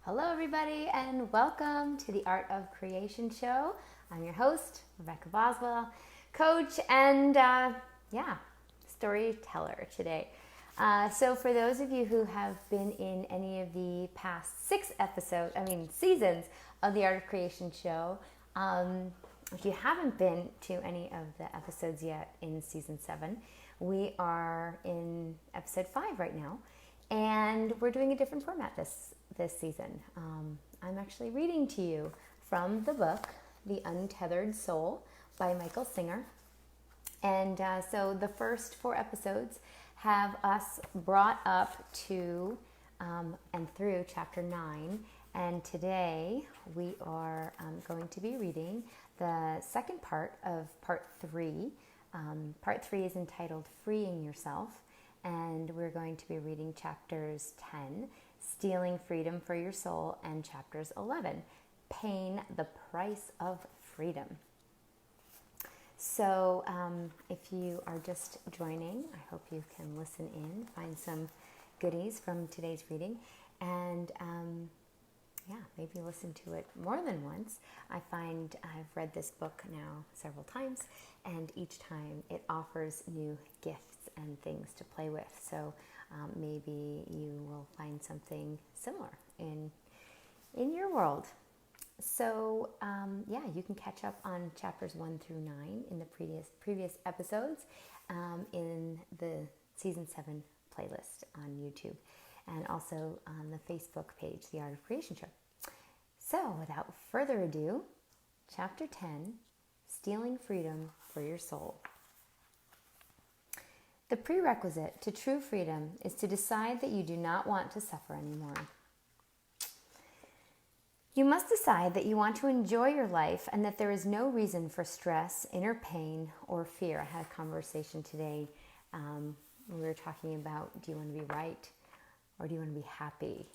Hello, everybody, and welcome to the Art of Creation show. I'm your host, Rebecca Boswell, coach and, storyteller today. So for those of you who have been in any of the past seasons of the Art of Creation show, if you haven't been to any of the episodes yet in season 7, we are in episode 5 right now, and we're doing a different format this season. I'm actually reading to you from the book, The Untethered Soul by Michael Singer. And so the first 4 episodes have us brought up to and through chapter 9. And today we are going to be reading the second part of part 3. Part 3 is entitled Freeing Yourself. And we're going to be reading chapters 10, Stealing Freedom for Your Soul, and chapters 11, Paying the Price of Freedom. So if you are just joining, I hope you can listen in, find some goodies from today's reading, and maybe listen to it more than once. I find I've read this book now several times, and each time it offers new gifts and things to play with. So maybe you will find something similar in your world. So you can catch up on chapters 1 through 9 in the previous episodes in the season 7 playlist on YouTube, and also on the Facebook page, The Art of Creation Show. So without further ado, chapter 10, Stealing Freedom for Your Soul. The prerequisite to true freedom is to decide that you do not want to suffer anymore. You must decide that you want to enjoy your life and that there is no reason for stress, inner pain, or fear. I had a conversation today. We were talking about, do you want to be right or do you want to be happy?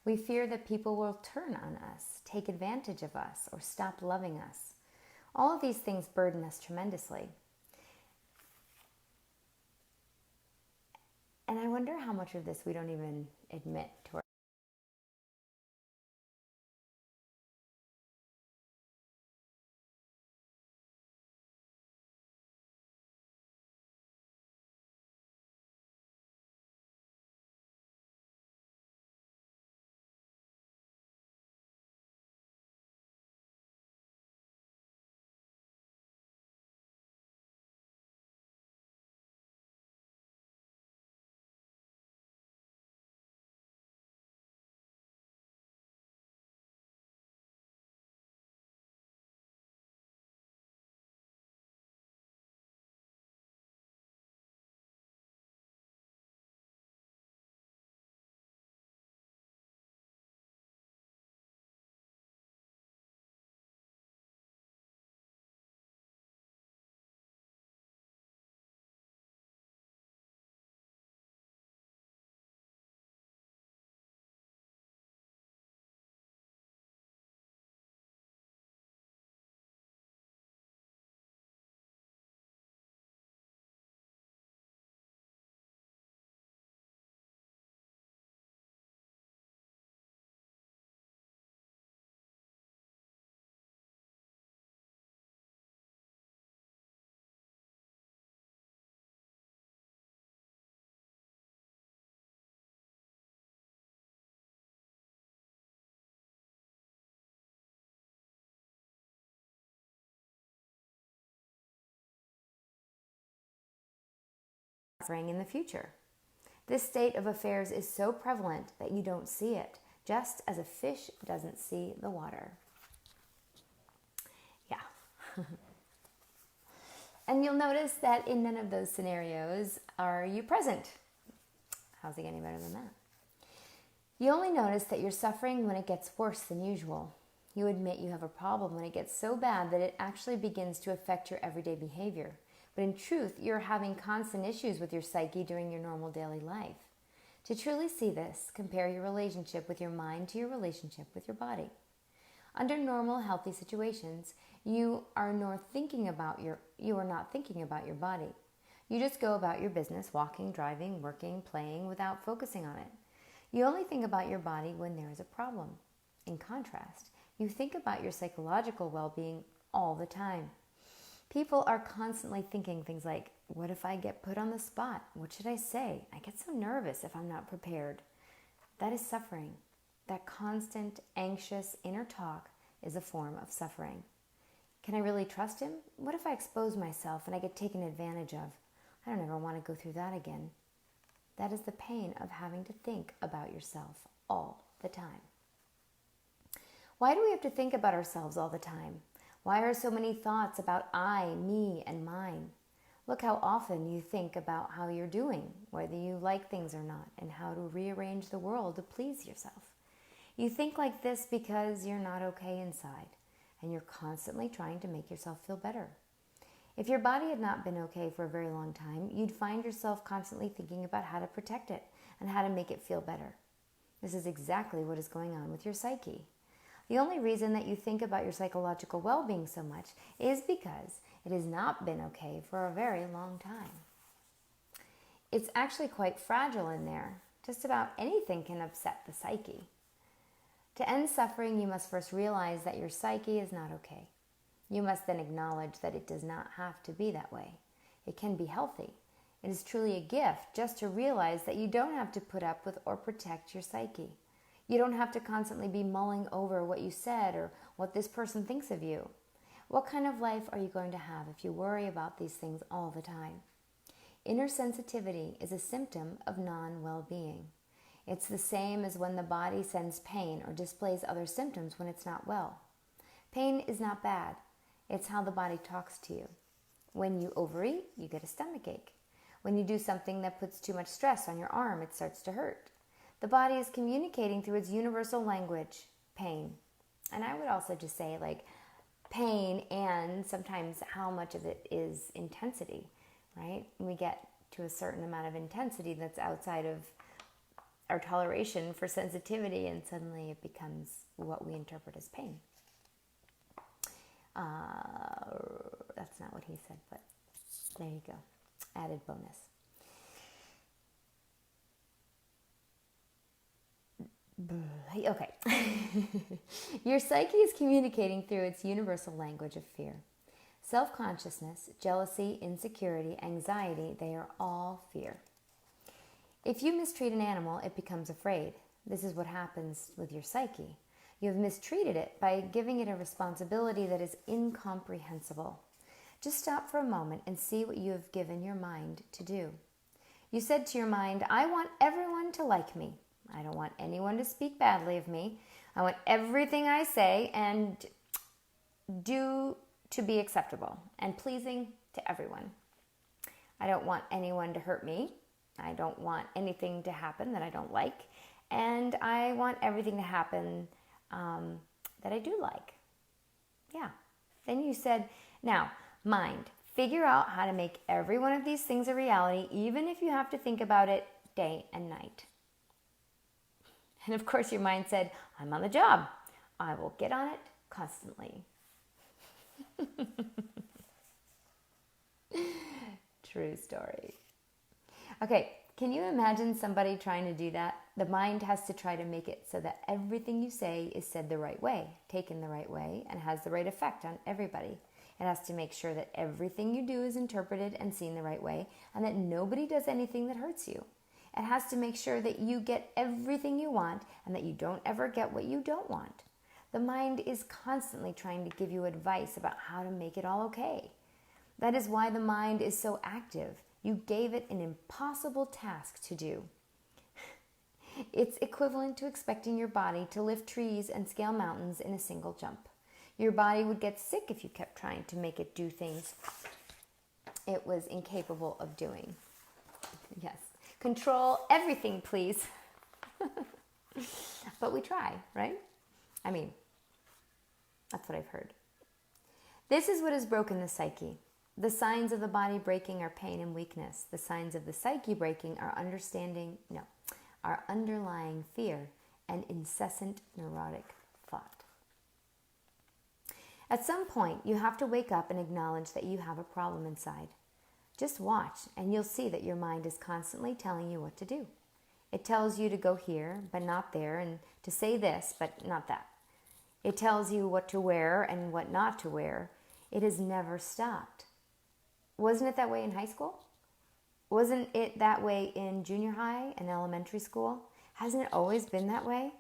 We fear that people will turn on us, take advantage of us, or stop loving us. All of these things burden us tremendously. And I wonder how much of this we don't even admit to ourselves. Suffering in the future. This state of affairs is so prevalent that you don't see it, just as a fish doesn't see the water. Yeah. And you'll notice that in none of those scenarios are you present. How's it getting better than that? You only notice that you're suffering when it gets worse than usual. You admit you have a problem when it gets so bad that it actually begins to affect your everyday behavior. But in truth, you're having constant issues with your psyche during your normal daily life. To truly see this, compare your relationship with your mind to your relationship with your body. Under normal, healthy situations, you are not thinking about your body. You just go about your business, walking, driving, working, playing, without focusing on it. You only think about your body when there is a problem. In contrast, you think about your psychological well-being all the time. People are constantly thinking things like, what if I get put on the spot? What should I say? I get so nervous if I'm not prepared. That is suffering. That constant, anxious inner talk is a form of suffering. Can I really trust him? What if I expose myself and I get taken advantage of? I don't ever want to go through that again. That is the pain of having to think about yourself all the time. Why do we have to think about ourselves all the time? Why are so many thoughts about I, me, and mine? Look how often you think about how you're doing, whether you like things or not, and how to rearrange the world to please yourself. You think like this because you're not okay inside, and you're constantly trying to make yourself feel better. If your body had not been okay for a very long time, you'd find yourself constantly thinking about how to protect it and how to make it feel better. This is exactly what is going on with your psyche. The only reason that you think about your psychological well-being so much is because it has not been okay for a very long time. It's actually quite fragile in there. Just about anything can upset the psyche. To end suffering, you must first realize that your psyche is not okay. You must then acknowledge that it does not have to be that way. It can be healthy. It is truly a gift just to realize that you don't have to put up with or protect your psyche. You don't have to constantly be mulling over what you said or what this person thinks of you. What kind of life are you going to have if you worry about these things all the time? Inner sensitivity is a symptom of non-well-being. It's the same as when the body sends pain or displays other symptoms when it's not well. Pain is not bad. It's how the body talks to you. When you overeat, you get a stomachache. When you do something that puts too much stress on your arm, it starts to hurt. The body is communicating through its universal language, pain. And I would also just say pain and sometimes how much of it is intensity, right? We get to a certain amount of intensity that's outside of our toleration for sensitivity, and suddenly it becomes what we interpret as pain. That's not what he said, but there you go. Added bonus. Okay. Your psyche is communicating through its universal language of fear. Self-consciousness, jealousy, insecurity, anxiety, they are all fear. If you mistreat an animal, it becomes afraid. This is what happens with your psyche. You have mistreated it by giving it a responsibility that is incomprehensible. Just stop for a moment and see what you have given your mind to do. You said to your mind, I want everyone to like me. I don't want anyone to speak badly of me. I want everything I say and do to be acceptable and pleasing to everyone. I don't want anyone to hurt me. I don't want anything to happen that I don't like. And I want everything to happen that I do like. Yeah. Then you said, now, mind, figure out how to make every one of these things a reality, even if you have to think about it day and night. And of course your mind said, I'm on the job. I will get on it constantly. True story. Okay, can you imagine somebody trying to do that? The mind has to try to make it so that everything you say is said the right way, taken the right way, and has the right effect on everybody. It has to make sure that everything you do is interpreted and seen the right way, and that nobody does anything that hurts you. It has to make sure that you get everything you want and that you don't ever get what you don't want. The mind is constantly trying to give you advice about how to make it all okay. That is why the mind is so active. You gave it an impossible task to do. It's equivalent to expecting your body to lift trees and scale mountains in a single jump. Your body would get sick if you kept trying to make it do things it was incapable of doing. Yes. Control everything, please. But we try, right? I mean, that's what I've heard. This is what has broken the psyche. The signs of the body breaking are pain and weakness. The signs of the psyche breaking are are underlying fear and incessant neurotic thought. At some point, you have to wake up and acknowledge that you have a problem inside. Just watch, and you'll see that your mind is constantly telling you what to do. It tells you to go here, but not there, and to say this, but not that. It tells you what to wear and what not to wear. It has never stopped. Wasn't it that way in high school? Wasn't it that way in junior high and elementary school? Hasn't it always been that way?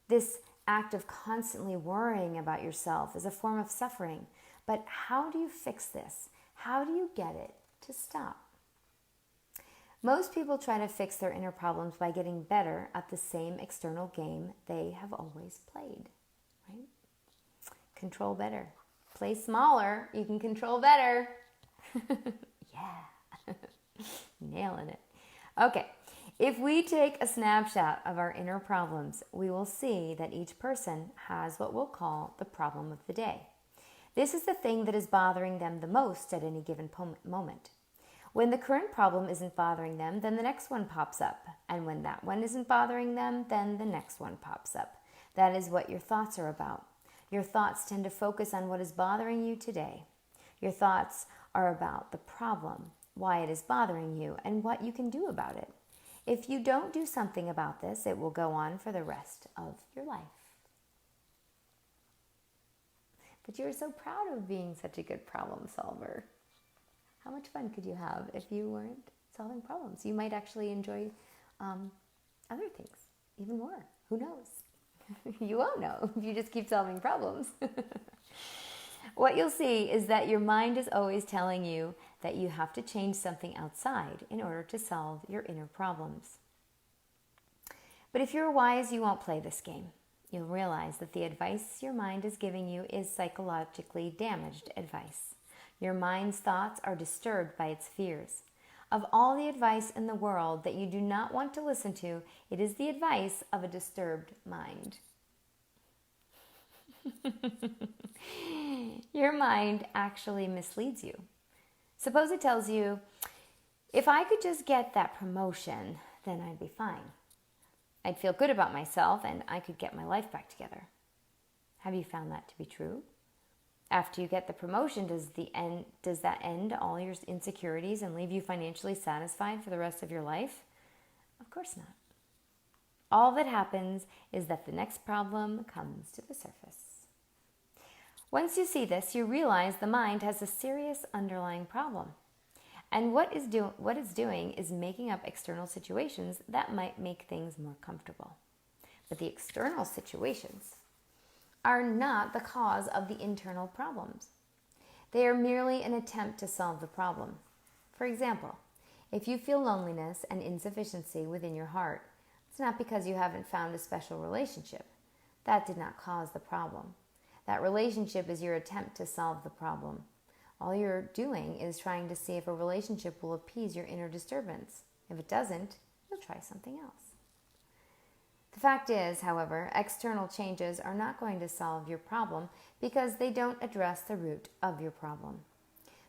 This act of constantly worrying about yourself is a form of suffering. But how do you fix this? How do you get it to stop? Most people try to fix their inner problems by getting better at the same external game they have always played, right? Control better. Play smaller, you can control better. Yeah. Nailing it. Okay. If we take a snapshot of our inner problems, we will see that each person has what we'll call the problem of the day. This is the thing that is bothering them the most at any given moment. When the current problem isn't bothering them, then the next one pops up. And when that one isn't bothering them, then the next one pops up. That is what your thoughts are about. Your thoughts tend to focus on what is bothering you today. Your thoughts are about the problem, why it is bothering you, and what you can do about it. If you don't do something about this, it will go on for the rest of your life. But you're so proud of being such a good problem solver. How much fun could you have if you weren't solving problems? You might actually enjoy other things even more. Who knows? You won't know if you just keep solving problems. What you'll see is that your mind is always telling you that you have to change something outside in order to solve your inner problems. But if you're wise, you won't play this game. You'll realize that the advice your mind is giving you is psychologically damaged advice. Your mind's thoughts are disturbed by its fears. Of all the advice in the world that you do not want to listen to, it is the advice of a disturbed mind. Your mind actually misleads you. Suppose it tells you, if I could just get that promotion, then I'd be fine. I'd feel good about myself and I could get my life back together. Have you found that to be true? After you get the promotion, does that end all your insecurities and leave you financially satisfied for the rest of your life? Of course not. All that happens is that the next problem comes to the surface. Once you see this, you realize the mind has a serious underlying problem. And what it's doing is making up external situations that might make things more comfortable. But the external situations are not the cause of the internal problems. They are merely an attempt to solve the problem. For example, if you feel loneliness and insufficiency within your heart, it's not because you haven't found a special relationship. That did not cause the problem. That relationship is your attempt to solve the problem. All you're doing is trying to see if a relationship will appease your inner disturbance. If it doesn't, you'll try something else. The fact is, however, external changes are not going to solve your problem because they don't address the root of your problem.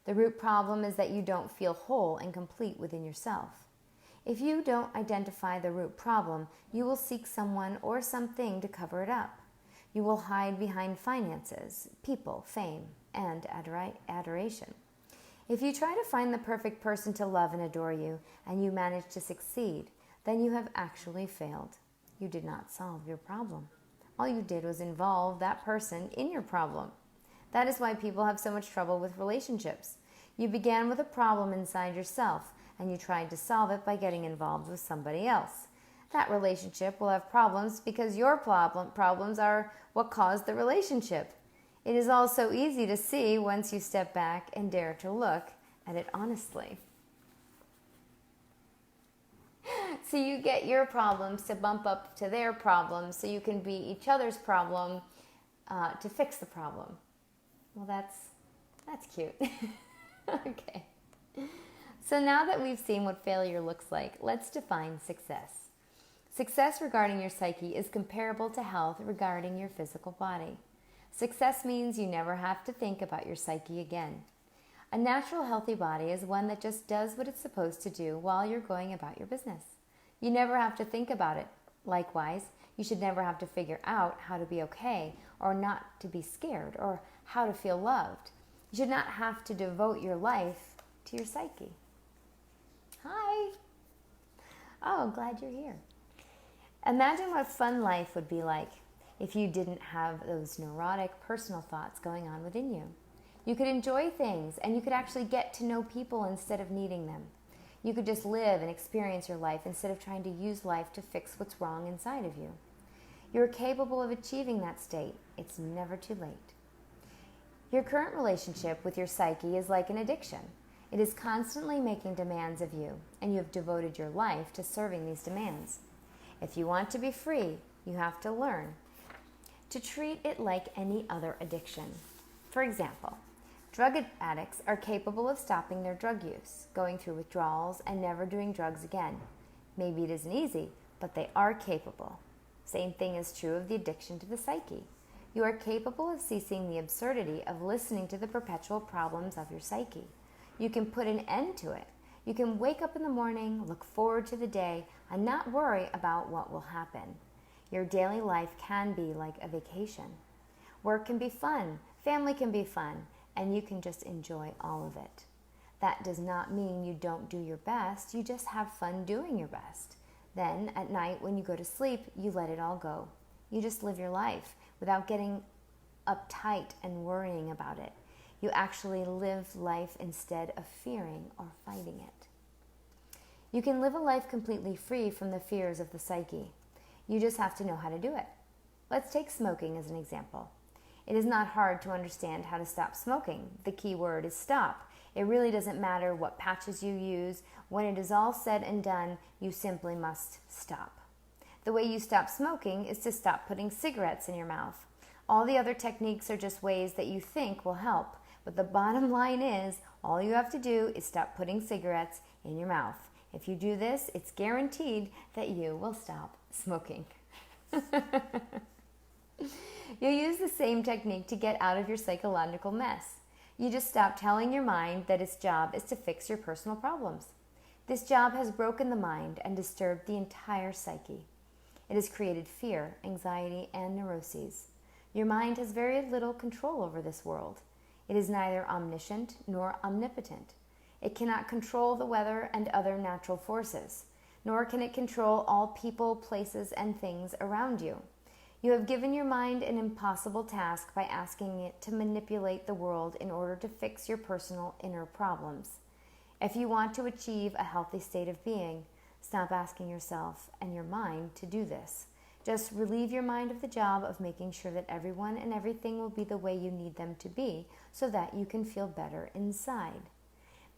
The root problem is that you don't feel whole and complete within yourself. If you don't identify the root problem, you will seek someone or something to cover it up. You will hide behind finances, people, fame, and adoration. If you try to find the perfect person to love and adore you, and you manage to succeed, then you have actually failed. You did not solve your problem. All you did was involve that person in your problem. That is why people have so much trouble with relationships. You began with a problem inside yourself, and you tried to solve it by getting involved with somebody else. That relationship will have problems because your problems are what caused the relationship. It is all so easy to see once you step back and dare to look at it honestly. So you get your problems to bump up to their problems so you can be each other's problem to fix the problem. Well, that's cute. Okay. So now that we've seen what failure looks like, let's define success. Success regarding your psyche is comparable to health regarding your physical body. Success means you never have to think about your psyche again. A natural healthy body is one that just does what it's supposed to do while you're going about your business. You never have to think about it. Likewise, you should never have to figure out how to be okay or not to be scared or how to feel loved. You should not have to devote your life to your psyche. Hi. Oh, glad you're here. Imagine what fun life would be like if you didn't have those neurotic personal thoughts going on within you. You could enjoy things, and you could actually get to know people instead of needing them. You could just live and experience your life instead of trying to use life to fix what's wrong inside of you. You're capable of achieving that state. It's never too late. Your current relationship with your psyche is like an addiction. It is constantly making demands of you, and you have devoted your life to serving these demands. If you want to be free, you have to learn to treat it like any other addiction. For example, drug addicts are capable of stopping their drug use, going through withdrawals, and never doing drugs again. Maybe it isn't easy, but they are capable. Same thing is true of the addiction to the psyche. You are capable of ceasing the absurdity of listening to the perpetual problems of your psyche. You can put an end to it. You can wake up in the morning, look forward to the day, and not worry about what will happen. Your daily life can be like a vacation. Work can be fun, family can be fun, and you can just enjoy all of it. That does not mean you don't do your best, you just have fun doing your best. Then, at night when you go to sleep, you let it all go. You just live your life without getting uptight and worrying about it. You actually live life instead of fearing or fighting it. You can live a life completely free from the fears of the psyche. You just have to know how to do it. Let's take smoking as an example. It is not hard to understand how to stop smoking. The key word is stop. It really doesn't matter what patches you use. When it is all said and done, you simply must stop. The way you stop smoking is to stop putting cigarettes in your mouth. All the other techniques are just ways that you think will help. But the bottom line is, all you have to do is stop putting cigarettes in your mouth. If you do this, it's guaranteed that you will stop smoking. You'll use the same technique to get out of your psychological mess. You just stop telling your mind that its job is to fix your personal problems. This job has broken the mind and disturbed the entire psyche. It has created fear, anxiety, and neuroses. Your mind has very little control over this world. It is neither omniscient nor omnipotent. It cannot control the weather and other natural forces, nor can it control all people, places, and things around you. You have given your mind an impossible task by asking it to manipulate the world in order to fix your personal inner problems. If you want to achieve a healthy state of being, stop asking yourself and your mind to do this. Just relieve your mind of the job of making sure that everyone and everything will be the way you need them to be so that you can feel better inside.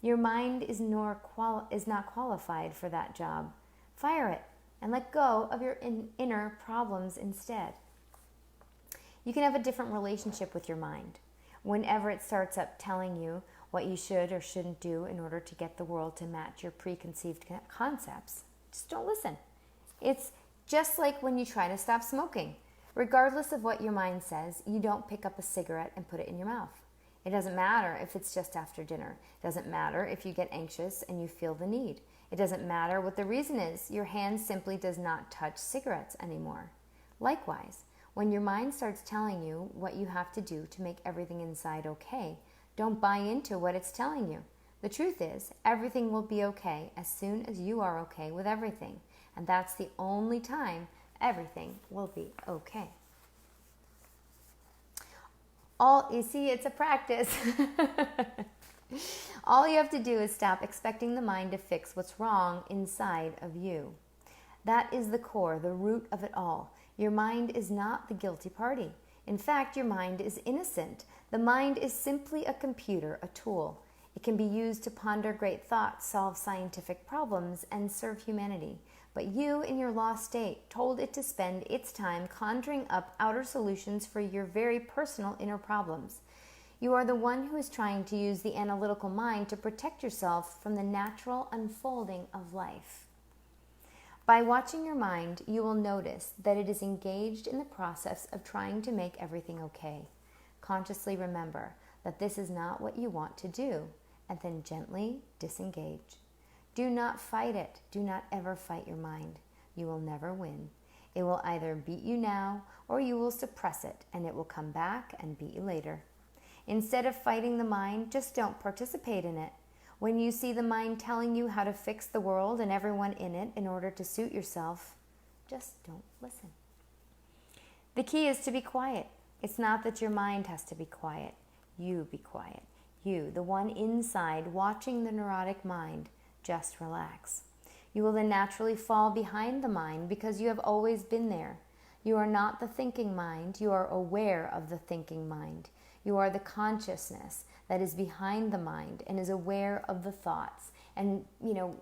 Your mind is not qualified for that job. Fire it and let go of your inner problems instead. You can have a different relationship with your mind. Whenever it starts up telling you what you should or shouldn't do in order to get the world to match your preconceived concepts, just don't listen. It's just like when you try to stop smoking. Regardless of what your mind says, you don't pick up a cigarette and put it in your mouth. It doesn't matter if it's just after dinner. It doesn't matter if you get anxious and you feel the need. It doesn't matter what the reason is. Your hand simply does not touch cigarettes anymore. Likewise, when your mind starts telling you what you have to do to make everything inside okay, don't buy into what it's telling you. The truth is, everything will be okay as soon as you are okay with everything. And that's the only time everything will be okay. You see, it's a practice. All you have to do is stop expecting the mind to fix what's wrong inside of you. That is the core, the root of it all. Your mind is not the guilty party. In fact, your mind is innocent. The mind is simply a computer, a tool. It can be used to ponder great thoughts, solve scientific problems, and serve humanity. But you, in your lost state, told it to spend its time conjuring up outer solutions for your very personal inner problems. You are the one who is trying to use the analytical mind to protect yourself from the natural unfolding of life. By watching your mind, you will notice that it is engaged in the process of trying to make everything okay. Consciously remember that this is not what you want to do, and then gently disengage. Do not fight it. Do not ever fight your mind. You will never win. It will either beat you now or you will suppress it and it will come back and beat you later. Instead of fighting the mind, just don't participate in it. When you see the mind telling you how to fix the world and everyone in it in order to suit yourself, just don't listen. The key is to be quiet. It's not that your mind has to be quiet. You be quiet. You, the one inside watching the neurotic mind, just relax. You will then naturally fall behind the mind because you have always been there. You are not the thinking mind. You are aware of the thinking mind. You are the consciousness that is behind the mind and is aware of the thoughts. And,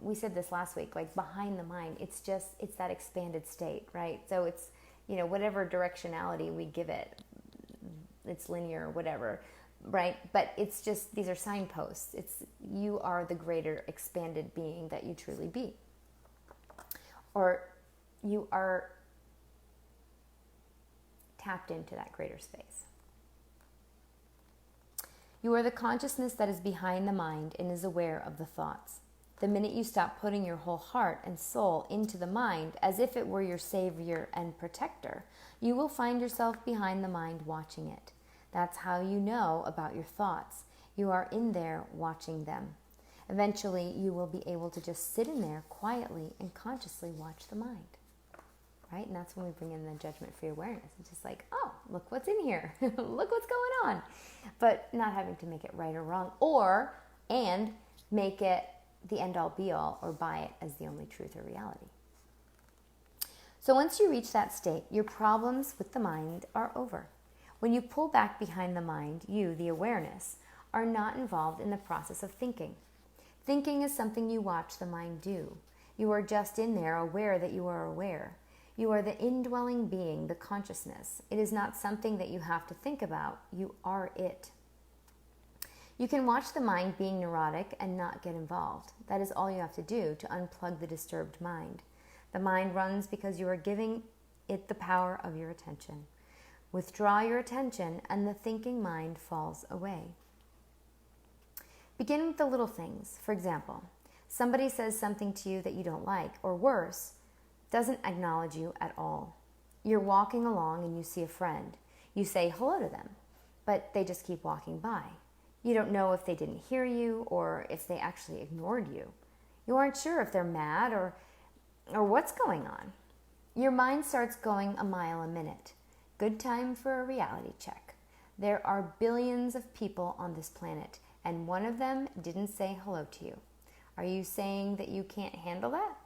we said this last week, like behind the mind, it's that expanded state, right? So it's, whatever directionality we give it, it's linear or whatever, right? But it's just, these are signposts. You are the greater expanded being that you truly be. Or you are tapped into that greater space. You are the consciousness that is behind the mind and is aware of the thoughts. The minute you stop putting your whole heart and soul into the mind as if it were your savior and protector, you will find yourself behind the mind watching it. That's how you know about your thoughts. You are in there watching them. Eventually, you will be able to just sit in there quietly and consciously watch the mind. Right? And that's when we bring in the judgment-free awareness. It's just like, oh, look what's in here. Look what's going on. But not having to make it right or wrong, and make it the end-all be-all or buy it as the only truth or reality. So once you reach that state, your problems with the mind are over. When you pull back behind the mind, you, the awareness, are not involved in the process of thinking. Thinking is something you watch the mind do. You are just in there aware that you are aware. You are the indwelling being, the consciousness. It is not something that you have to think about. You are it. You can watch the mind being neurotic and not get involved. That is all you have to do to unplug the disturbed mind. The mind runs because you are giving it the power of your attention. Withdraw your attention and the thinking mind falls away. Begin with the little things. For example, somebody says something to you that you don't like, or worse, doesn't acknowledge you at all. You're walking along and you see a friend. You say hello to them, but they just keep walking by. You don't know if they didn't hear you or if they actually ignored you. You aren't sure if they're mad or what's going on. Your mind starts going a mile a minute. Good time for a reality check. There are billions of people on this planet, and one of them didn't say hello to you. Are you saying that you can't handle that?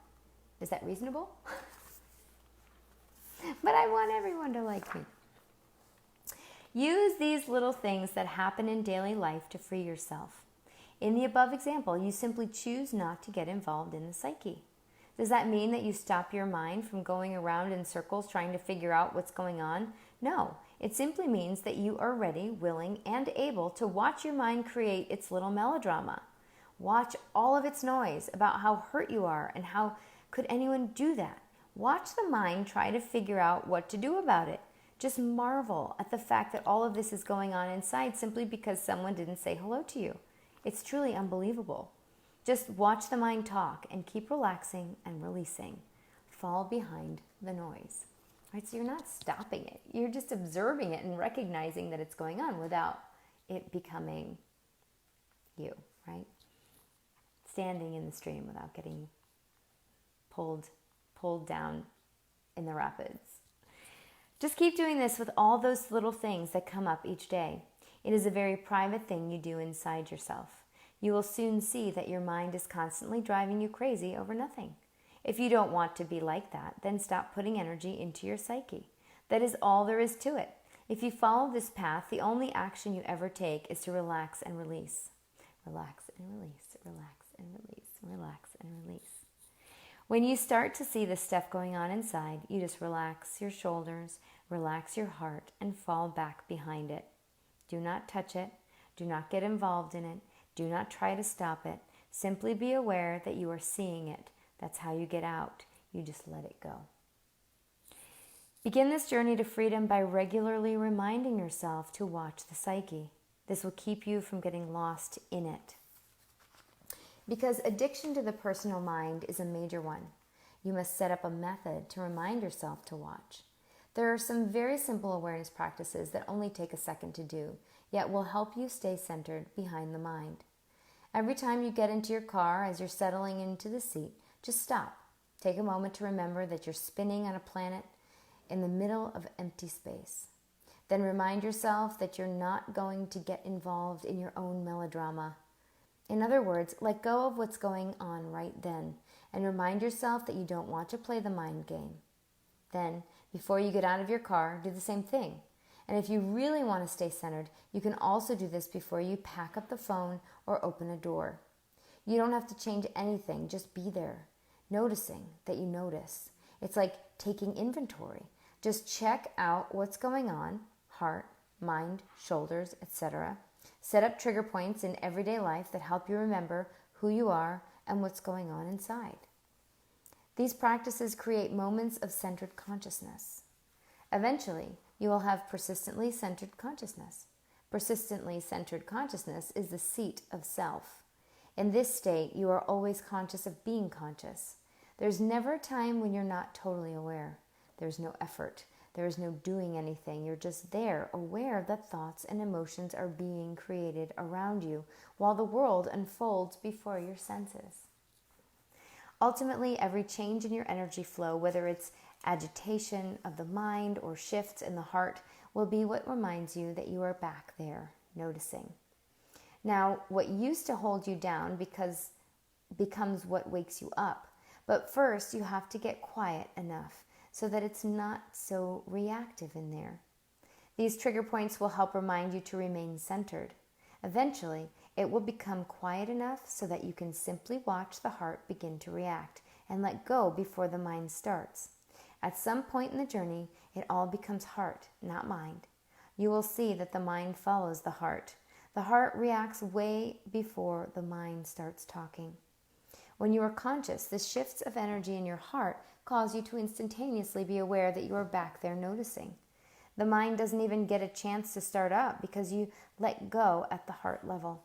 Is that reasonable? But I want everyone to like me. Use these little things that happen in daily life to free yourself. In the above example, you simply choose not to get involved in the psyche. Does that mean that you stop your mind from going around in circles trying to figure out what's going on? No, it simply means that you are ready, willing, and able to watch your mind create its little melodrama. Watch all of its noise about how hurt you are and how could anyone do that. Watch the mind try to figure out what to do about it. Just marvel at the fact that all of this is going on inside simply because someone didn't say hello to you. It's truly unbelievable. Just watch the mind talk and keep relaxing and releasing. Fall behind the noise. Right? So you're not stopping it. You're just observing it and recognizing that it's going on without it becoming you, right? Standing in the stream without getting pulled down in the rapids. Just keep doing this with all those little things that come up each day. It is a very private thing you do inside yourself. You will soon see that your mind is constantly driving you crazy over nothing. If you don't want to be like that, then stop putting energy into your psyche. That is all there is to it. If you follow this path, the only action you ever take is to relax and release. Relax and release, relax and release, relax and release. When you start to see this stuff going on inside, you just relax your shoulders, relax your heart, and fall back behind it. Do not touch it. Do not get involved in it. Do not try to stop it. Simply be aware that you are seeing it. That's how you get out. You just let it go. Begin this journey to freedom by regularly reminding yourself to watch the psyche. This will keep you from getting lost in it. Because addiction to the personal mind is a major one. You must set up a method to remind yourself to watch. There are some very simple awareness practices that only take a second to do, yet will help you stay centered behind the mind. Every time you get into your car, as you're settling into the seat, just stop. Take a moment to remember that you're spinning on a planet in the middle of empty space. Then remind yourself that you're not going to get involved in your own melodrama. In other words, let go of what's going on right then and remind yourself that you don't want to play the mind game. Then, before you get out of your car, do the same thing. And if you really want to stay centered, you can also do this before you pack up the phone or open a door. You don't have to change anything, just be there, noticing that you notice. It's like taking inventory. Just check out what's going on, heart, mind, shoulders, etc. Set up trigger points in everyday life that help you remember who you are and what's going on inside. These practices create moments of centered consciousness. Eventually, you will have persistently centered consciousness. Persistently centered consciousness is the seat of self. In this state, you are always conscious of being conscious. There's never a time when you're not totally aware. There's no effort. There is no doing anything. You're just there, aware that thoughts and emotions are being created around you while the world unfolds before your senses. Ultimately, every change in your energy flow, whether it's agitation of the mind or shifts in the heart, will be what reminds you that you are back there, noticing. Now, what used to hold you down becomes what wakes you up. But first, you have to get quiet enough so that it's not so reactive in there. These trigger points will help remind you to remain centered. Eventually, it will become quiet enough so that you can simply watch the heart begin to react and let go before the mind starts. At some point in the journey, it all becomes heart, not mind. You will see that the mind follows the heart. The heart reacts way before the mind starts talking. When you are conscious, the shifts of energy in your heart cause you to instantaneously be aware that you are back there noticing. The mind doesn't even get a chance to start up because you let go at the heart level.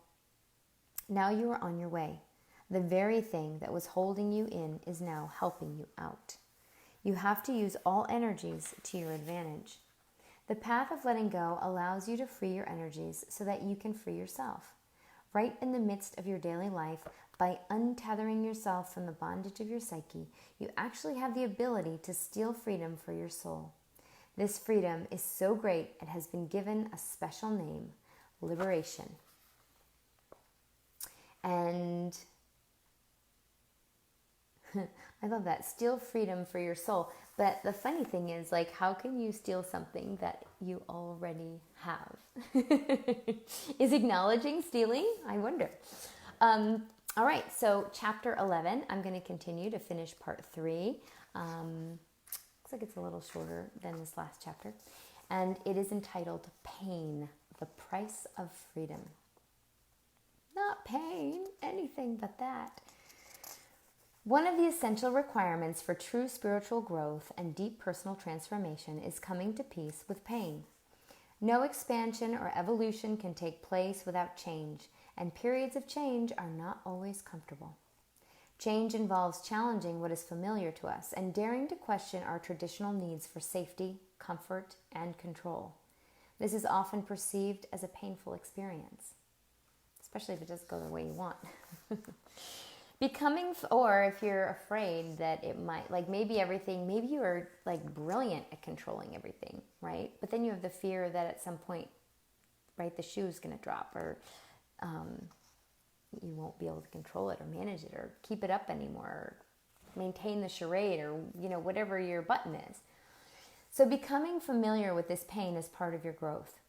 Now you are on your way. The very thing that was holding you in is now helping you out. You have to use all energies to your advantage. The path of letting go allows you to free your energies so that you can free yourself. Right in the midst of your daily life, by untethering yourself from the bondage of your psyche, you actually have the ability to steal freedom for your soul. This freedom is so great it has been given a special name, liberation. And I love that, steal freedom for your soul. But the funny thing is, like, how can you steal something that you already have? Is acknowledging stealing? I wonder. All right, so chapter 11, I'm going to continue to finish part 3. Looks like it's a little shorter than this last chapter. And it is entitled Pain, the Price of Freedom. Not pain, anything but that. One of the essential requirements for true spiritual growth and deep personal transformation is coming to peace with pain. No expansion or evolution can take place without change, and periods of change are not always comfortable. Change involves challenging what is familiar to us and daring to question our traditional needs for safety, comfort, and control. This is often perceived as a painful experience, especially if it doesn't go the way you want. Or if you're afraid that it might, like maybe you are like brilliant at controlling everything, right? But then you have the fear that at some point, right, the shoe is going to drop, or you won't be able to control it or manage it or keep it up anymore, or maintain the charade, or whatever your button is. So becoming familiar with this pain is part of your growth.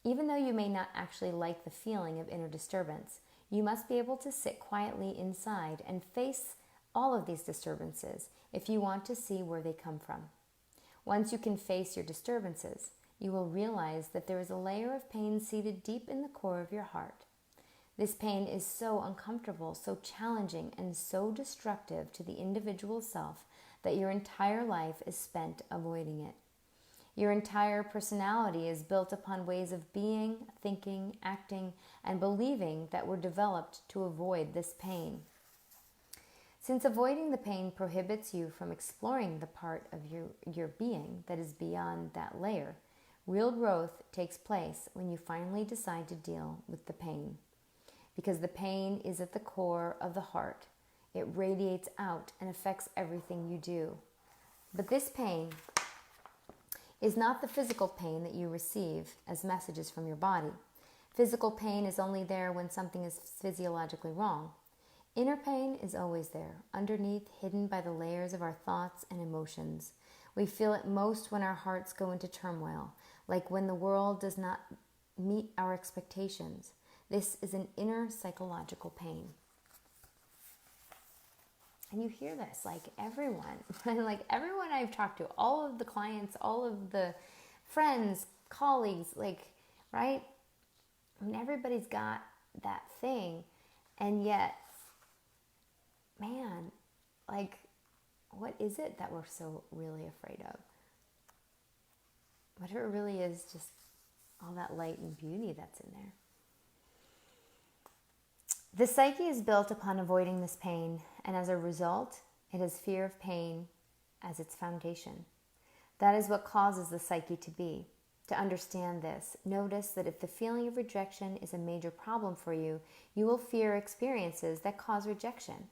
Even though you may not actually like the feeling of inner disturbance, you must be able to sit quietly inside and face all of these disturbances if you want to see where they come from. Once you can face your disturbances, you will realize that there is a layer of pain seated deep in the core of your heart. This pain is so uncomfortable, so challenging, and so destructive to the individual self that your entire life is spent avoiding it. Your entire personality is built upon ways of being, thinking, acting, and believing that were developed to avoid this pain. Since avoiding the pain prohibits you from exploring the part of your being that is beyond that layer, real growth takes place when you finally decide to deal with the pain. Because the pain is at the core of the heart. It radiates out and affects everything you do. But this pain is not the physical pain that you receive as messages from your body. Physical pain is only there when something is physiologically wrong. Inner pain is always there, underneath, hidden by the layers of our thoughts and emotions. We feel it most when our hearts go into turmoil, like when the world does not meet our expectations. This is an inner psychological pain. And you hear this, like everyone I've talked to, all of the clients, all of the friends, colleagues, right? I mean, everybody's got that thing. And yet, man, what is it that we're so really afraid of? What if it really is just all that light and beauty that's in there? The psyche is built upon avoiding this pain, and as a result, it has fear of pain as its foundation. That is what causes the psyche to be. To understand this, notice that if the feeling of rejection is a major problem for you, you will fear experiences that cause rejection.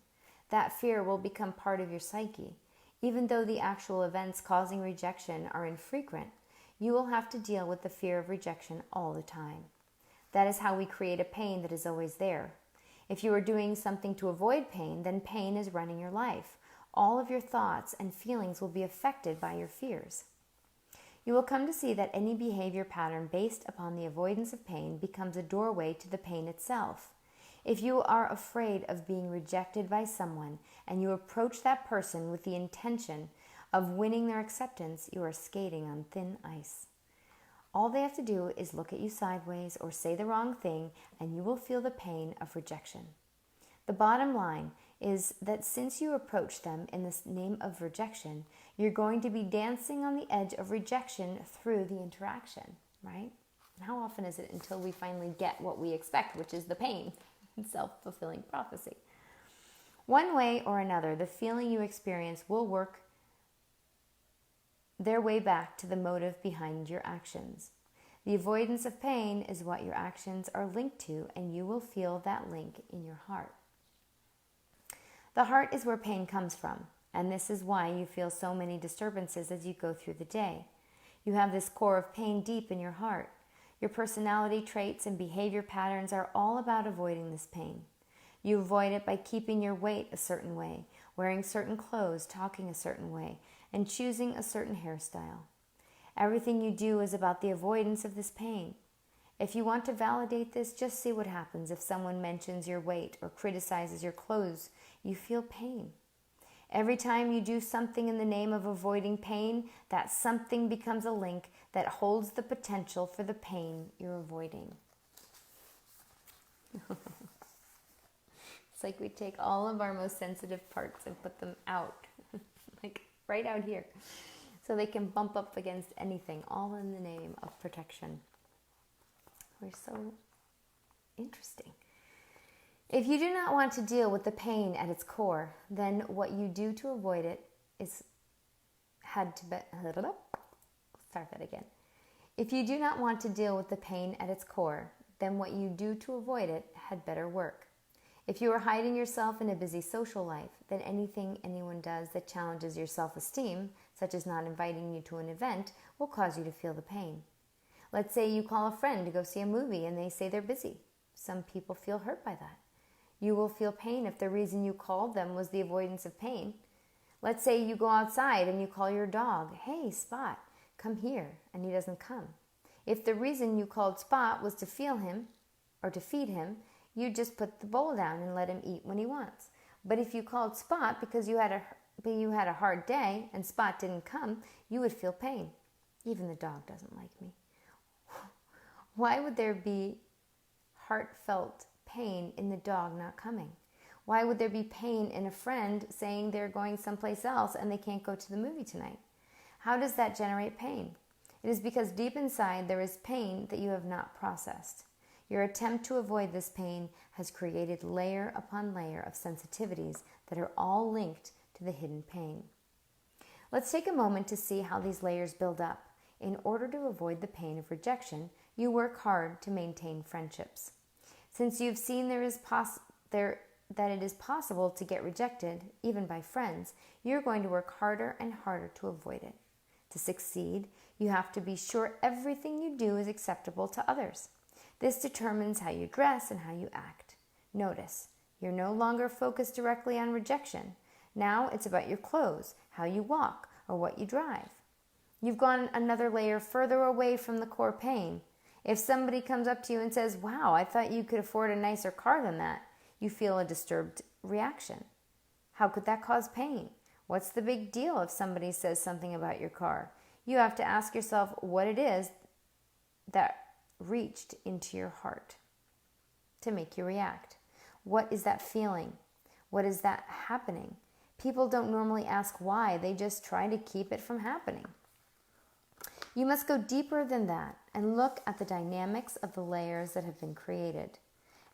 That fear will become part of your psyche. Even though the actual events causing rejection are infrequent, you will have to deal with the fear of rejection all the time. That is how we create a pain that is always there. If you are doing something to avoid pain, then pain is running your life. All of your thoughts and feelings will be affected by your fears. You will come to see that any behavior pattern based upon the avoidance of pain becomes a doorway to the pain itself. If you are afraid of being rejected by someone and you approach that person with the intention of winning their acceptance, you are skating on thin ice. All they have to do is look at you sideways or say the wrong thing, and you will feel the pain of rejection. The bottom line is that since you approach them in the name of rejection, you're going to be dancing on the edge of rejection through the interaction, right? And how often is it until we finally get what we expect, which is the pain? Self-fulfilling prophecy. One way or another, the feeling you experience will work their way back to the motive behind your actions. The avoidance of pain is what your actions are linked to, and you will feel that link in your heart. The heart is where pain comes from, and this is why you feel so many disturbances as you go through the day. You have this core of pain deep in your heart. Your personality traits and behavior patterns are all about avoiding this pain. You avoid it by keeping your weight a certain way, wearing certain clothes, talking a certain way, and choosing a certain hairstyle. Everything you do is about the avoidance of this pain. If you want to validate this, just see what happens if someone mentions your weight or criticizes your clothes. You feel pain. Every time you do something in the name of avoiding pain, that something becomes a link that holds the potential for the pain you're avoiding. It's like we take all of our most sensitive parts and put them out, like right out here, so they can bump up against anything, all in the name of protection. We're so interesting. If you do not want to deal with the pain at its core, then what you do to avoid it is If you do not want to deal with the pain at its core, then what you do to avoid it had better work. If you are hiding yourself in a busy social life, then anything anyone does that challenges your self-esteem, such as not inviting you to an event, will cause you to feel the pain. Let's say you call a friend to go see a movie and they say they're busy. Some people feel hurt by that. You will feel pain if the reason you called them was the avoidance of pain. Let's say you go outside and you call your dog, "Hey, Spot, come here," and he doesn't come. If the reason you called Spot was to feel him or to feed him, you just put the bowl down and let him eat when he wants. But if you called Spot because you had a hard day and Spot didn't come, you would feel pain. Even the dog doesn't like me. Why would there be heartfelt pain in the dog not coming? Why would there be pain in a friend saying they're going someplace else and they can't go to the movie tonight? How does that generate pain? It is because deep inside there is pain that you have not processed. Your attempt to avoid this pain has created layer upon layer of sensitivities that are all linked to the hidden pain. Let's take a moment to see how these layers build up. In order to avoid the pain of rejection, you work hard to maintain friendships. Since you've seen there that it is possible to get rejected, even by friends, you're going to work harder and harder to avoid it. To succeed, you have to be sure everything you do is acceptable to others. This determines how you dress and how you act. Notice, you're no longer focused directly on rejection. Now it's about your clothes, how you walk, or what you drive. You've gone another layer further away from the core pain. If somebody comes up to you and says, "Wow, I thought you could afford a nicer car than that," you feel a disturbed reaction. How could that cause pain? What's the big deal if somebody says something about your car? You have to ask yourself what it is that reached into your heart to make you react. What is that feeling? What is that happening? People don't normally ask why, they just try to keep it from happening. You must go deeper than that and look at the dynamics of the layers that have been created.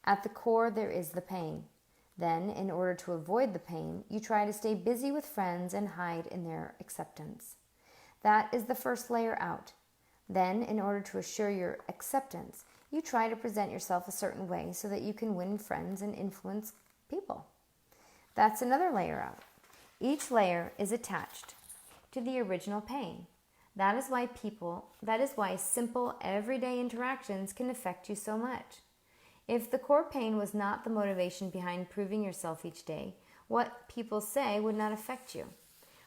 At the core, there is the pain. Then, in order to avoid the pain, you try to stay busy with friends and hide in their acceptance. That is the first layer out. Then, in order to assure your acceptance, you try to present yourself a certain way so that you can win friends and influence people. That's another layer out. Each layer is attached to the original pain. That is why simple, everyday interactions can affect you so much. If the core pain was not the motivation behind proving yourself each day, what people say would not affect you.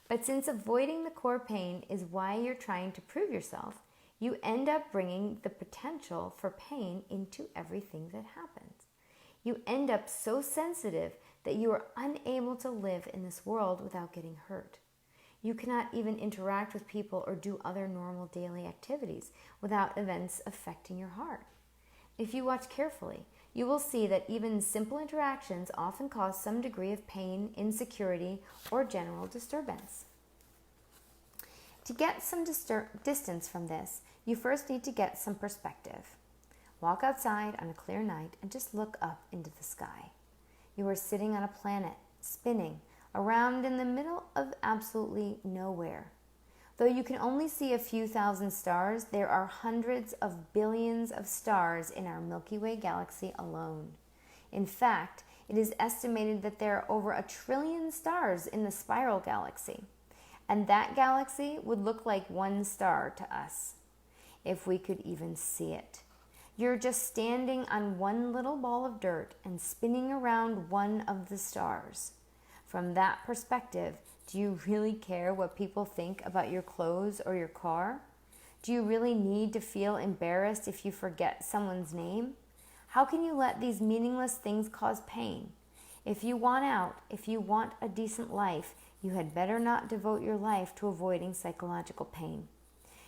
But since avoiding the core pain is why you're trying to prove yourself, you end up bringing the potential for pain into everything that happens. You end up so sensitive that you are unable to live in this world without getting hurt. You cannot even interact with people or do other normal daily activities without events affecting your heart. If you watch carefully, you will see that even simple interactions often cause some degree of pain, insecurity, or general disturbance. To get some distance from this, you first need to get some perspective. Walk outside on a clear night and just look up into the sky. You are sitting on a planet, spinning around in the middle of absolutely nowhere. Though you can only see a few thousand stars, there are hundreds of billions of stars in our Milky Way galaxy alone. In fact, it is estimated that there are over 1 trillion stars in the spiral galaxy, and that galaxy would look like one star to us, if we could even see it. You're just standing on one little ball of dirt and spinning around one of the stars. From that perspective, do you really care what people think about your clothes or your car? Do you really need to feel embarrassed if you forget someone's name? How can you let these meaningless things cause pain? If you want out, if you want a decent life, you had better not devote your life to avoiding psychological pain.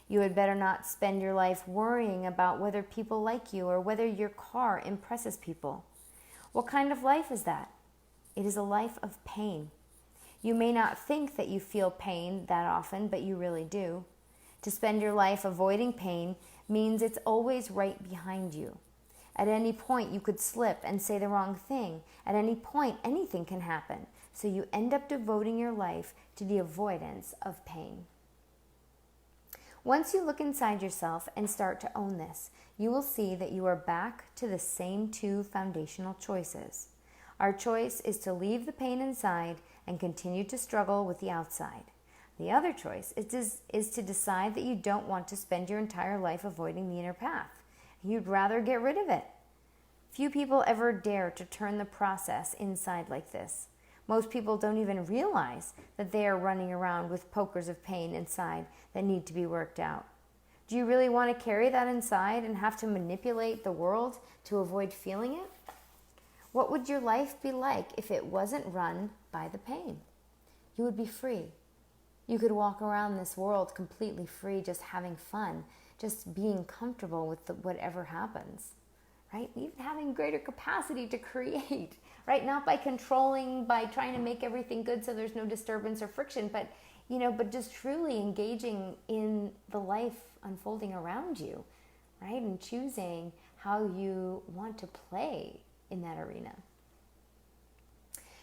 You had better not spend your life worrying about whether people like you or whether your car impresses people. What kind of life is that? It is a life of pain. You may not think that you feel pain that often, but you really do. To spend your life avoiding pain means it's always right behind you. At any point, you could slip and say the wrong thing. At any point, anything can happen. So you end up devoting your life to the avoidance of pain. Once you look inside yourself and start to own this, you will see that you are back to the same two foundational choices. Our choice is to leave the pain inside and continue to struggle with the outside. The other choice is to decide that you don't want to spend your entire life avoiding the inner path. You'd rather get rid of it. Few people ever dare to turn the process inside like this. Most people don't even realize that they are running around with pokers of pain inside that need to be worked out. Do you really want to carry that inside and have to manipulate the world to avoid feeling it? What would your life be like if it wasn't run by the pain? You would be free. You could walk around this world completely free, just having fun, just being comfortable with whatever happens, right? Even having greater capacity to create, right? Not by controlling, by trying to make everything good so there's no disturbance or friction, but just truly engaging in the life unfolding around you, right? And choosing how you want to play in that arena.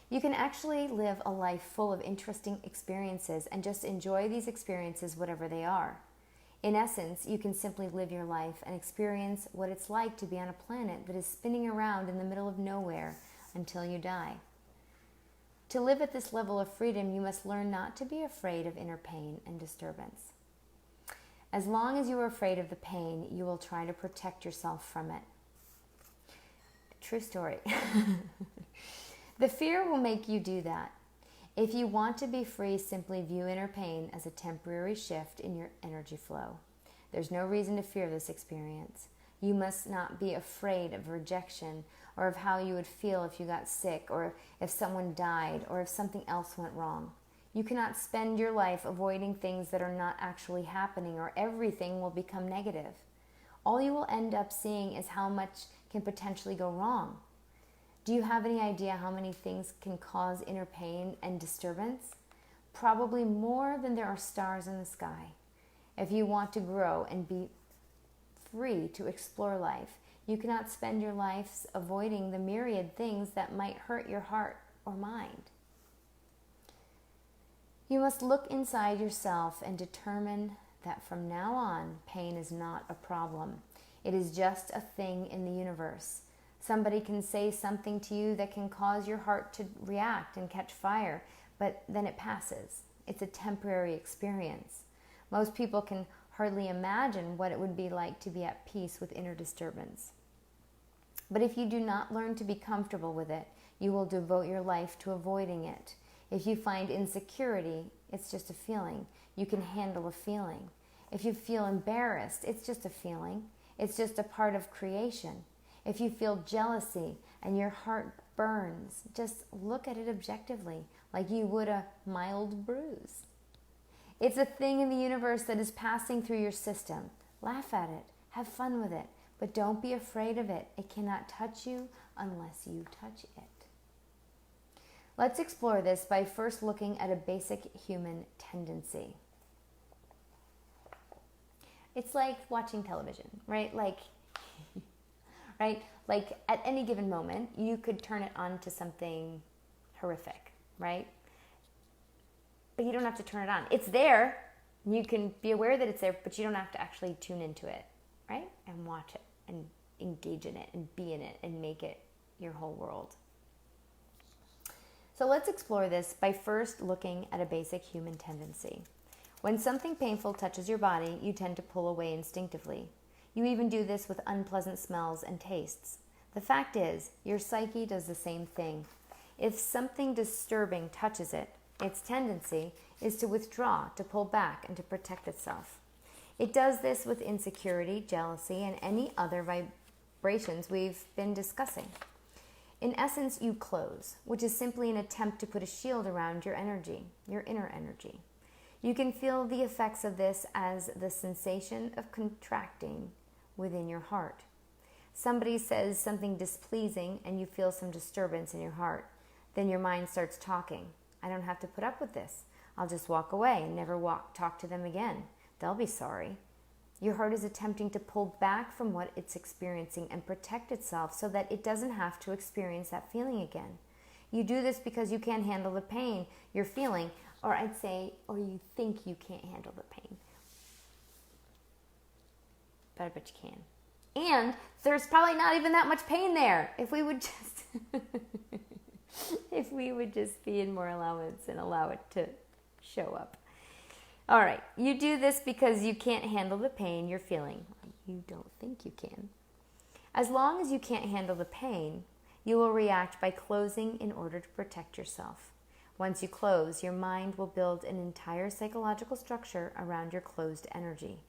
You can actually live a life full of interesting experiences and just enjoy these experiences, whatever they are. In essence, you can simply live your life and experience what it's like to be on a planet that is spinning around in the middle of nowhere until you die. To live at this level of freedom, you must learn not to be afraid of inner pain and disturbance. As long as you are afraid of the pain, you will try to protect yourself from it. True story. The fear will make you do that. If you want to be free, simply view inner pain as a temporary shift in your energy flow. There's no reason to fear this experience. You must not be afraid of rejection or of how you would feel if you got sick or if someone died or if something else went wrong. You cannot spend your life avoiding things that are not actually happening, or everything will become negative. All you will end up seeing is how much can potentially go wrong. Do you have any idea how many things can cause inner pain and disturbance? Probably more than there are stars in the sky. If you want to grow and be free to explore life, you cannot spend your life avoiding the myriad things that might hurt your heart or mind. You must look inside yourself and determine that from now on, pain is not a problem. It is just a thing in the universe. Somebody can say something to you that can cause your heart to react and catch fire, but then it passes. It's a temporary experience. Most people can hardly imagine what it would be like to be at peace with inner disturbance. But if you do not learn to be comfortable with it, you will devote your life to avoiding it. If you find insecurity, it's just a feeling. You can handle a feeling. If you feel embarrassed, it's just a feeling. It's just a part of creation. If you feel jealousy and your heart burns, just look at it objectively, like you would a mild bruise. It's a thing in the universe that is passing through your system. Laugh at it. Have fun with it. But don't be afraid of it. It cannot touch you unless you touch it. Let's explore this by first looking at a basic human tendency. It's like watching television, right? Right? Like at any given moment, you could turn it on to something horrific, right? But you don't have to turn it on. It's there. You can be aware that it's there, but you don't have to actually tune into it, right? And watch it and engage in it and be in it and make it your whole world. So let's explore this by first looking at a basic human tendency. When something painful touches your body, you tend to pull away instinctively. You even do this with unpleasant smells and tastes. The fact is, your psyche does the same thing. If something disturbing touches it, its tendency is to withdraw, to pull back, and to protect itself. It does this with insecurity, jealousy, and any other vibrations we've been discussing. In essence, you close, which is simply an attempt to put a shield around your energy, your inner energy. You can feel the effects of this as the sensation of contracting within your heart. Somebody says something displeasing and you feel some disturbance in your heart. Then your mind starts talking. I don't have to put up with this. I'll just walk away and never talk to them again. They'll be sorry. Your heart is attempting to pull back from what it's experiencing and protect itself so that it doesn't have to experience that feeling again. You do this because you can't handle the pain you're feeling, or you think you can't handle the pain. But I bet you can. And there's probably not even that much pain there if we would just be in more allowance and allow it to show up. All right, you do this because you can't handle the pain you're feeling. You don't think you can. As long as you can't handle the pain, you will react by closing in order to protect yourself. Once you close, your mind will build an entire psychological structure around your closed energy.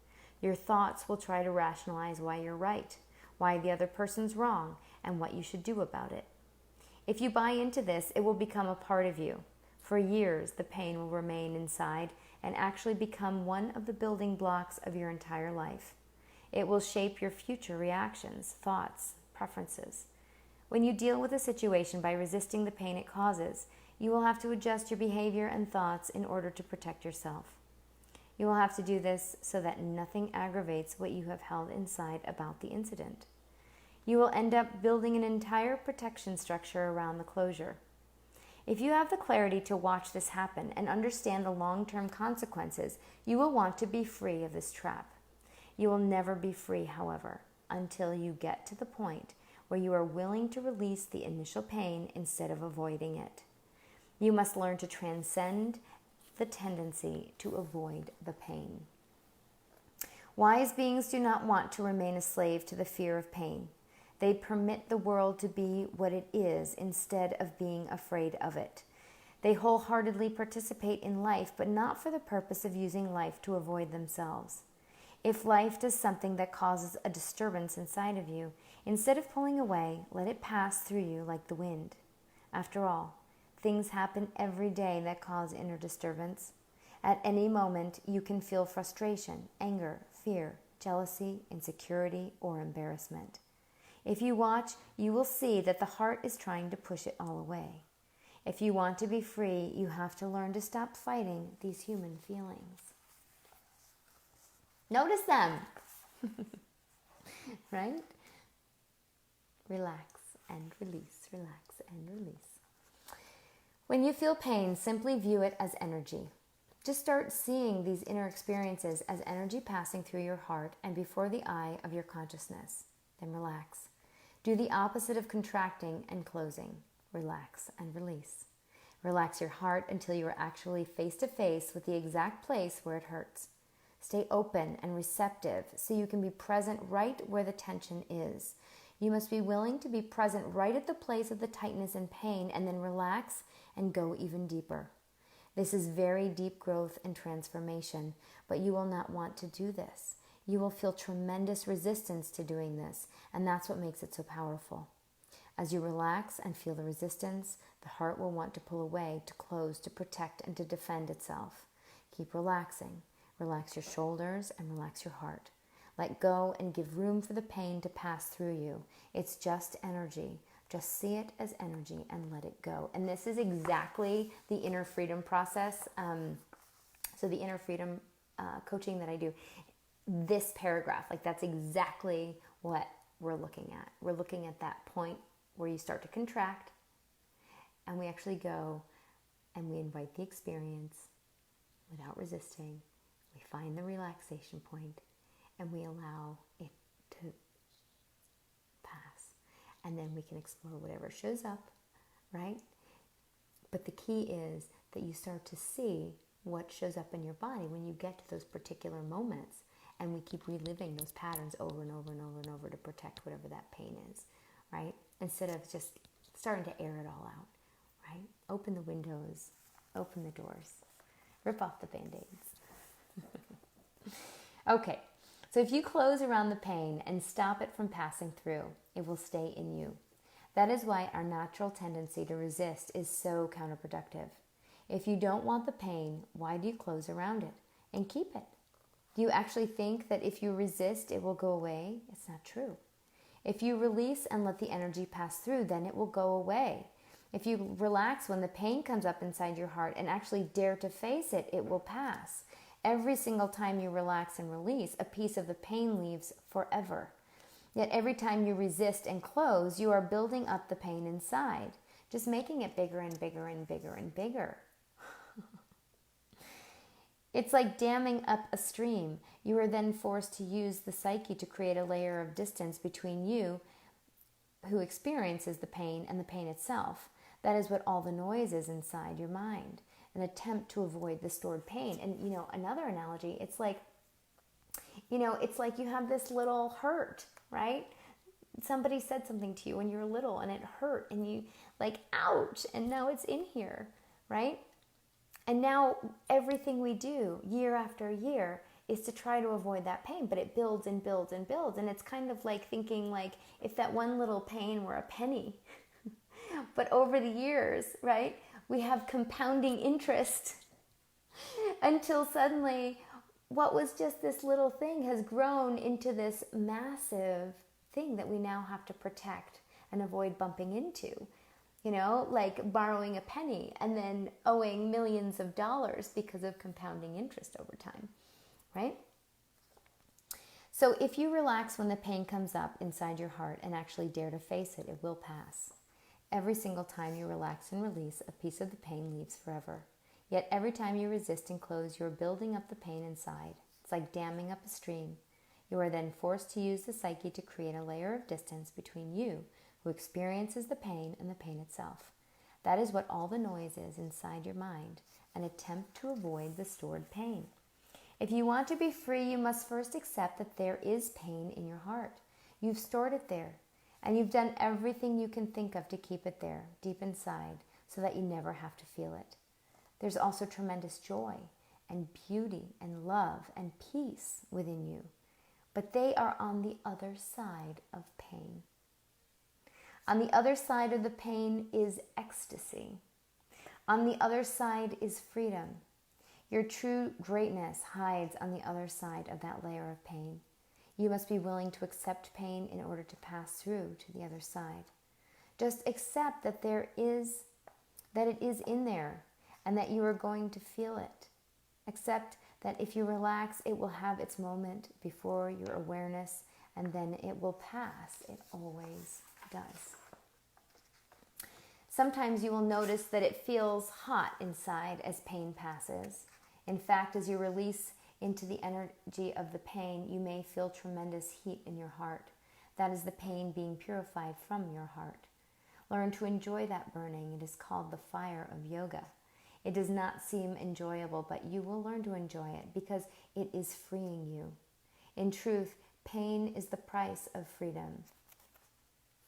Your thoughts will try to rationalize why you're right, why the other person's wrong, and what you should do about it. If you buy into this, it will become a part of you. For years, the pain will remain inside and actually become one of the building blocks of your entire life. It will shape your future reactions, thoughts, preferences. When you deal with a situation by resisting the pain it causes, you will have to adjust your behavior and thoughts in order to protect yourself. You will have to do this so that nothing aggravates what you have held inside about the incident. You will end up building an entire protection structure around the closure. If you have the clarity to watch this happen and understand the long-term consequences, you will want to be free of this trap. You will never be free, however, until you get to the point where you are willing to release the initial pain instead of avoiding it. You must learn to transcend the tendency to avoid the pain. Wise beings do not want to remain a slave to the fear of pain. They permit the world to be what it is instead of being afraid of it. They wholeheartedly participate in life, but not for the purpose of using life to avoid themselves. If life does something that causes a disturbance inside of you, instead of pulling away, let it pass through you like the wind. After all, things happen every day that cause inner disturbance. At any moment, you can feel frustration, anger, fear, jealousy, insecurity, or embarrassment. If you watch, you will see that the heart is trying to push it all away. If you want to be free, you have to learn to stop fighting these human feelings. Notice them, right? Relax and release, relax and release. When you feel pain, simply view it as energy. Just start seeing these inner experiences as energy passing through your heart and before the eye of your consciousness. Then relax. Do the opposite of contracting and closing. Relax and release. Relax your heart until you are actually face to face with the exact place where it hurts. Stay open and receptive so you can be present right where the tension is. You must be willing to be present right at the place of the tightness and pain and then relax and go even deeper. This is very deep growth and transformation, but you will not want to do this. You will feel tremendous resistance to doing this, and that's what makes it so powerful. As you relax and feel the resistance, the heart will want to pull away, to close, to protect, and to defend itself. Keep relaxing. Relax your shoulders and relax your heart. Let go and give room for the pain to pass through you. It's just energy. Just see it as energy and let it go. And this is exactly the inner freedom process. So the inner freedom coaching that I do, this paragraph, like that's exactly what we're looking at. We're looking at that point where you start to contract and we actually go and we invite the experience without resisting. We find the relaxation point and we allow it to pass. And then we can explore whatever shows up, right? But the key is that you start to see what shows up in your body when you get to those particular moments. And we keep reliving those patterns over and over and over and over to protect whatever that pain is, right? Instead of just starting to air it all out, right? Open the windows, open the doors, rip off the Band-Aids. Okay, so if you close around the pain and stop it from passing through, it will stay in you. That is why our natural tendency to resist is so counterproductive. If you don't want the pain, why do you close around it and keep it? Do you actually think that if you resist, it will go away? It's not true. If you release and let the energy pass through, then it will go away. If you relax when the pain comes up inside your heart and actually dare to face it, it will pass. Every single time you relax and release, a piece of the pain leaves forever. Yet every time you resist and close, you are building up the pain inside, just making it bigger and bigger and bigger and bigger. It's like damming up a stream. You are then forced to use the psyche to create a layer of distance between you, who experiences the pain, and the pain itself. That is what all the noise is inside your mind, an attempt to avoid the stored pain. And, another analogy, it's like you have this little hurt, right? Somebody said something to you when you were little and it hurt and you ouch, and now it's in here, right? And now everything we do year after year is to try to avoid that pain, but it builds and builds and builds. And it's kind of like thinking if that one little pain were a penny, but over the years, right, we have compounding interest until suddenly what was just this little thing has grown into this massive thing that we now have to protect and avoid bumping into. Like borrowing a penny and then owing millions of dollars because of compounding interest over time, right? So if you relax when the pain comes up inside your heart and actually dare to face it, it will pass. Every single time you relax and release, a piece of the pain leaves forever. Yet every time you resist and close, you're building up the pain inside. It's like damming up a stream. You are then forced to use the psyche to create a layer of distance between you, who experiences the pain, and the pain itself. That is what all the noise is inside your mind, an attempt to avoid the stored pain. If you want to be free, you must first accept that there is pain in your heart. You've stored it there, and you've done everything you can think of to keep it there, deep inside, so that you never have to feel it. There's also tremendous joy and beauty and love and peace within you, but they are on the other side of pain. On the other side of the pain is ecstasy. On the other side is freedom. Your true greatness hides on the other side of that layer of pain. You must be willing to accept pain in order to pass through to the other side. Just accept that it is in there, and that you are going to feel it. Accept that if you relax, it will have its moment before your awareness, and then it will pass. It always does. Sometimes you will notice that it feels hot inside as pain passes. In fact, as you release into the energy of the pain, you may feel tremendous heat in your heart. That is the pain being purified from your heart. Learn to enjoy that burning. It is called the fire of yoga. It does not seem enjoyable, but you will learn to enjoy it because it is freeing you. In truth, pain is the price of freedom,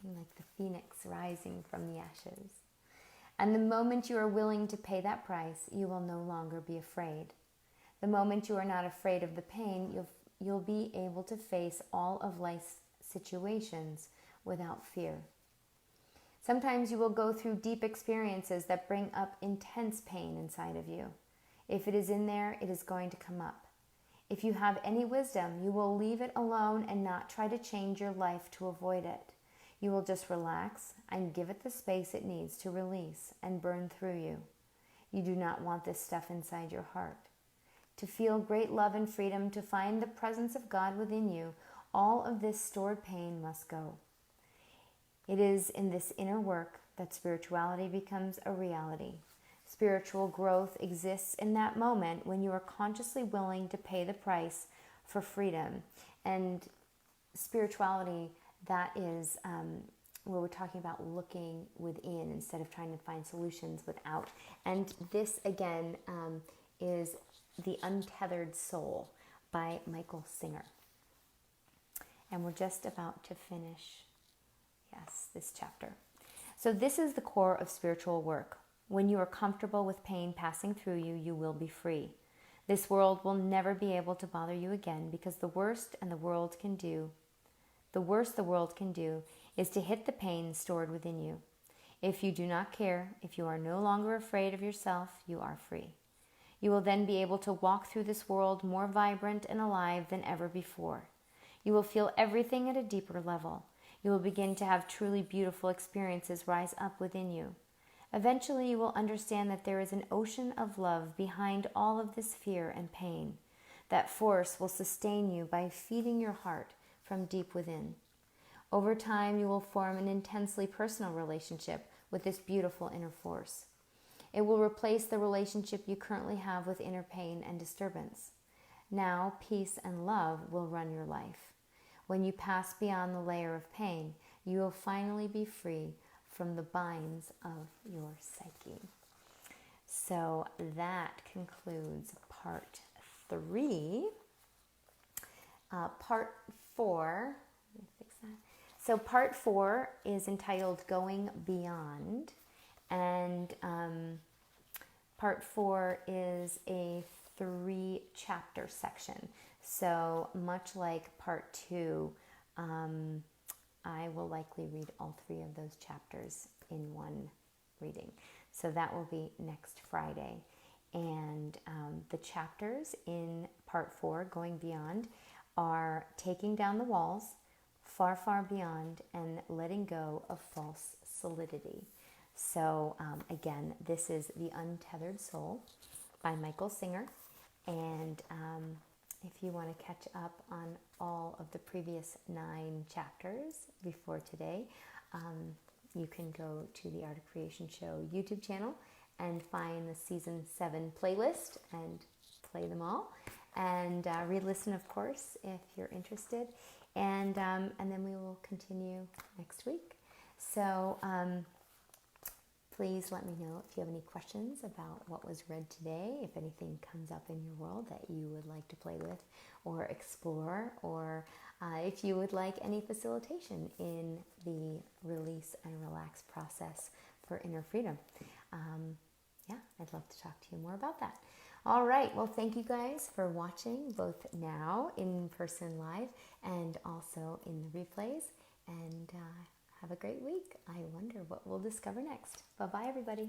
like the phoenix rising from the ashes. And the moment you are willing to pay that price, you will no longer be afraid. The moment you are not afraid of the pain, you'll be able to face all of life's situations without fear. Sometimes you will go through deep experiences that bring up intense pain inside of you. If it is in there, it is going to come up. If you have any wisdom, you will leave it alone and not try to change your life to avoid it. You will just relax and give it the space it needs to release and burn through you. You do not want this stuff inside your heart. To feel great love and freedom, to find the presence of God within you, all of this stored pain must go. It is in this inner work that spirituality becomes a reality. Spiritual growth exists in that moment when you are consciously willing to pay the price for freedom. And spirituality, that is where we're talking about looking within instead of trying to find solutions without. And this, again, is The Untethered Soul by Michael Singer. And we're just about to finish, this chapter. So this is the core of spiritual work. When you are comfortable with pain passing through you, you will be free. This world will never be able to bother you again, because the worst the world can do is to hit the pain stored within you. If you do not care, if you are no longer afraid of yourself, you are free. You will then be able to walk through this world more vibrant and alive than ever before. You will feel everything at a deeper level. You will begin to have truly beautiful experiences rise up within you. Eventually, you will understand that there is an ocean of love behind all of this fear and pain. That force will sustain you by feeding your heart from deep within. Over time, you will form an intensely personal relationship with this beautiful inner force. It will replace the relationship you currently have with inner pain and disturbance. Now, peace and love will run your life. When you pass beyond the layer of pain, you will finally be free from the binds of your psyche. So that concludes part 3. Part 4, let me fix that. So part 4 is entitled Going Beyond, and part 4 is a 3-chapter section. So much like part 2, I will likely read all 3 of those chapters in one reading. So that will be next Friday. And the chapters in part 4, Going Beyond, are taking down the walls, far, far beyond, and letting go of false solidity. So again, this is The Untethered Soul by Michael Singer. And if you want to catch up on all of the previous 9 chapters before today, you can go to the Art of Creation Show YouTube channel and find the Season 7 playlist and play them all. and re-listen, of course, if you're interested. And then we will continue next week. So please let me know if you have any questions about what was read today, if anything comes up in your world that you would like to play with or explore, or if you would like any facilitation in the release and relax process for inner freedom. Yeah, I'd love to talk to you more about that. All right, well, thank you guys for watching, both now in person live and also in the replays, and have a great week. I wonder what we'll discover next. Bye-bye, everybody.